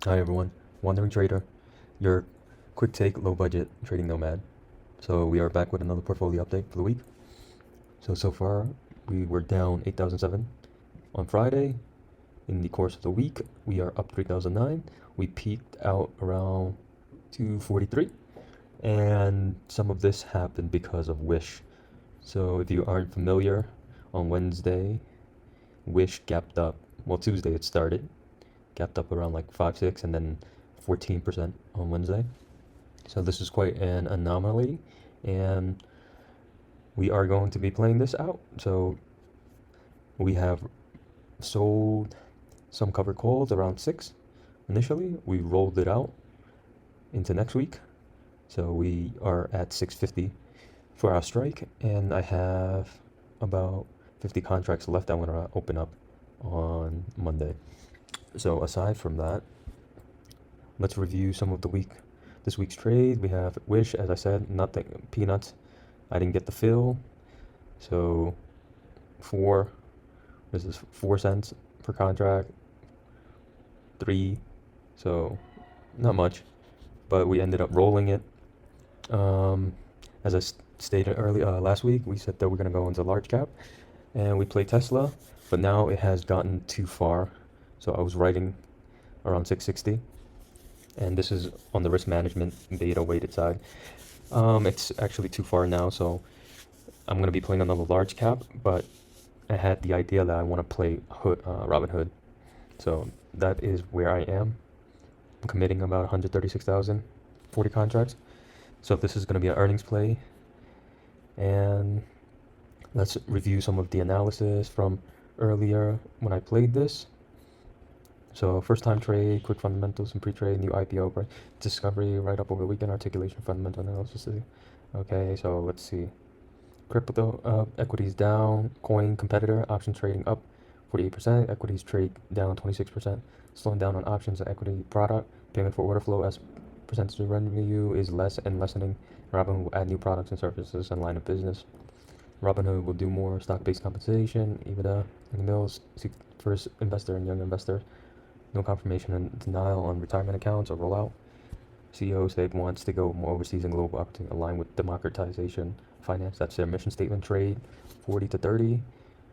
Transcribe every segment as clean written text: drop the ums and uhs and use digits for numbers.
Hi everyone, Wandering Trader, your quick take, low budget trading nomad. So we are back with another portfolio update for the week. So far we were down 8,007 on Friday. In the course of the week, we are up 3,009. We peaked out around 243, and some of this happened because of Wish. So if you aren't familiar, on Wednesday, Wish gapped up. Well, Tuesday it started, gapped up around like 5, 6, and then 14% on Wednesday. So this is quite an anomaly, and we are going to be playing this out. So we have sold some covered calls around 6 initially. We rolled it out into next week. So we are at 650 for our strike, and I have about 50 contracts left I'm going to open up on Monday. So aside from that, let's review some of this week's trade. We have Wish, as I said, nothing, peanuts. I didn't get the fill, so this is 4 cents per contract, 3, so not much, but we ended up rolling it. As I stated last week, we said that we're gonna go into large cap, and we played Tesla, but now it has gotten too far. So I was writing around 660, and this is on the risk management beta weighted side. It's actually too far now, so I'm gonna be playing another large cap, but I had the idea that I want to play Robinhood, so that is where I am. I'm committing about 136,000, 40 contracts. So this is going to be an earnings play, and let's review some of the analysis from earlier when I played this. So first time trade, quick fundamentals and pre-trade, new IPO, right? Discovery right up over the weekend, articulation, fundamental analysis. Okay, so let's see. Crypto equities down, coin competitor, option trading up 48%, equities trade down 26%, slowing down on options and equity product, payment for order flow as percentage of revenue is less and lessening. Robinhood will add new products and services and line of business. Robinhood will do more stock-based compensation, EBITDA, and mills, seek first investor and young investor. No confirmation and denial on retirement accounts or rollout. CEO said wants to go more overseas and global opportunity aligned with democratization finance. That's their mission statement. Trade 40 to 30.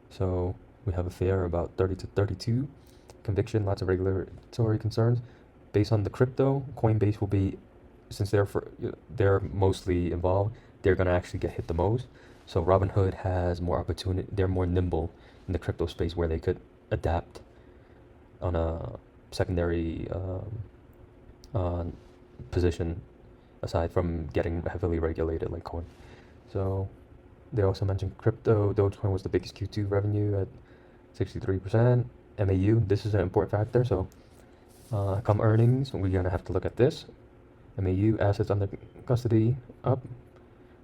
So we have a fair about 30 to 32. Conviction, lots of regulatory concerns. Based on the crypto, Coinbase will be, since they're mostly involved, they're gonna actually get hit the most. So Robinhood has more opportunity. They're more nimble in the crypto space where they could adapt on a secondary position aside from getting heavily regulated like coin. So they also mentioned crypto. Dogecoin was the biggest Q2 revenue at 63%. MAU, this is an important factor. So come earnings, we're gonna have to look at this. MAU, assets under custody, up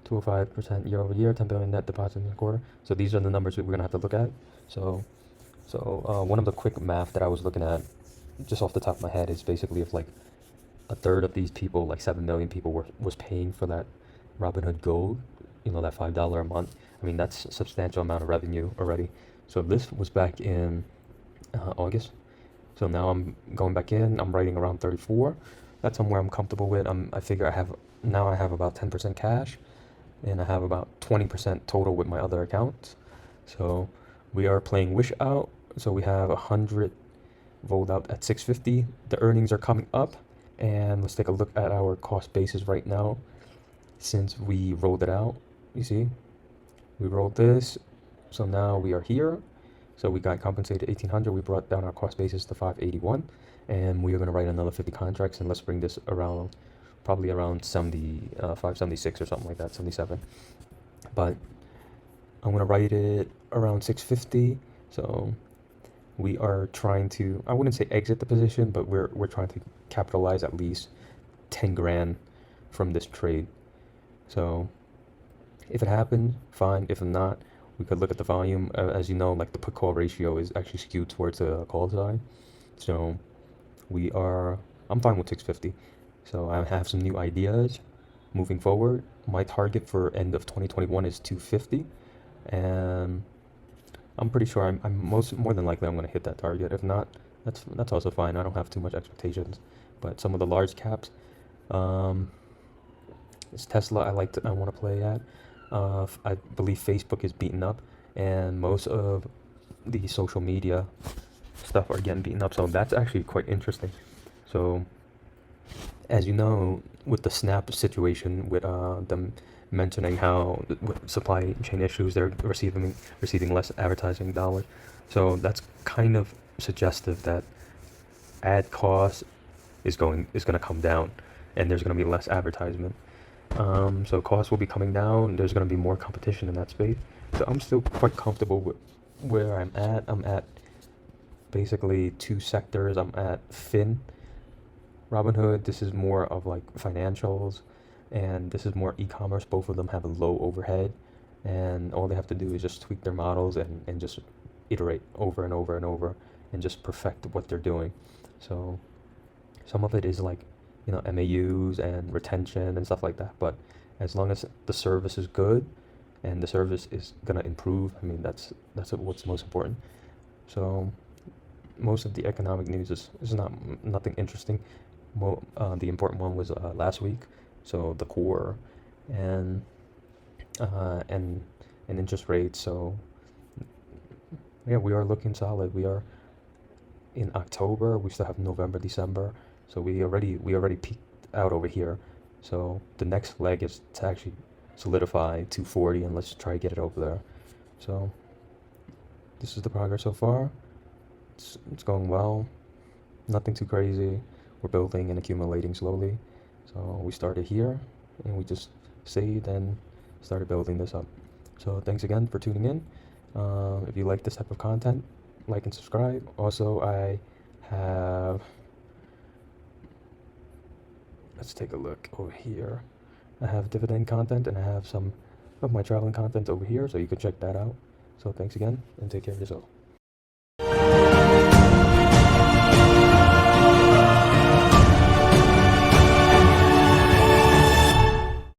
205% year over year, 10 billion net deposits in the quarter. So these are the numbers that we're gonna have to look at. So one of the quick math that I was looking at, just off the top of my head, is basically if like a third of these people, like 7 million people, was paying for that Robinhood Gold, that $5 a month. I mean, that's a substantial amount of revenue already. So this was back in August. So now I'm going back in. I'm writing around 34. That's somewhere I'm comfortable with. I figure I have about 10% cash, and I have about 20% total with my other accounts. So we are playing Wish out. So we have 100 rolled out at 650. The earnings are coming up, and let's take a look at our cost basis right now. Since we rolled it out, you see, we rolled this. So now we are here. So we got compensated 1,800. We brought down our cost basis to 581, and we are going to write another 50 contracts, and let's bring this around, probably around 576 or something like that, 77. But I'm going to write it around 650. So we are trying to, I wouldn't say exit the position, but we're trying to capitalize at least 10 grand from this trade. So if it happens, fine. If not, we could look at the volume. As you know, like the put call ratio is actually skewed towards the call side. So I'm fine with 650. So I have some new ideas moving forward. My target for end of 2021 is 250, and I'm pretty sure I'm more than likely I'm going to hit that target. If not, That's also fine. I don't have too much expectations, but some of the large caps, um, it's Tesla. I want to play at. I believe Facebook is beaten up, and most of the social media stuff are getting beaten up. So that's actually quite interesting. So as you know, with the Snap situation, with them mentioning how with supply chain issues, they're receiving less advertising dollars. So that's kind of suggestive that ad cost is going to come down, and there's going to be less advertisement. So costs will be coming down. There's going to be more competition in that space. So I'm still quite comfortable with where I'm at. I'm at basically two sectors. I'm at Robinhood. This is more of like financials, and this is more e-commerce. Both of them have a low overhead, and all they have to do is just tweak their models and just iterate over and over and over and just perfect what they're doing. So some of it is like, MAUs and retention and stuff like that. But as long as the service is good and the service is gonna improve, I mean that's what's most important. So most of the economic news is nothing interesting. The important one was last week. So the core and uh, and and interest rates. So yeah, we are looking solid. We are in October. We still have November, December. So we already peaked out over here. So the next leg is to actually solidify 240, and let's try to get it over there. So this is the progress so far. It's going well. Nothing too crazy. We're building and accumulating slowly. So we started here, and we just saved and started building this up. So thanks again for tuning in. If you like this type of content, like and subscribe. Also, I have, let's take a look over here. I have dividend content, and I have some of my traveling content over here, so you can check that out. So thanks again, and take care of yourself.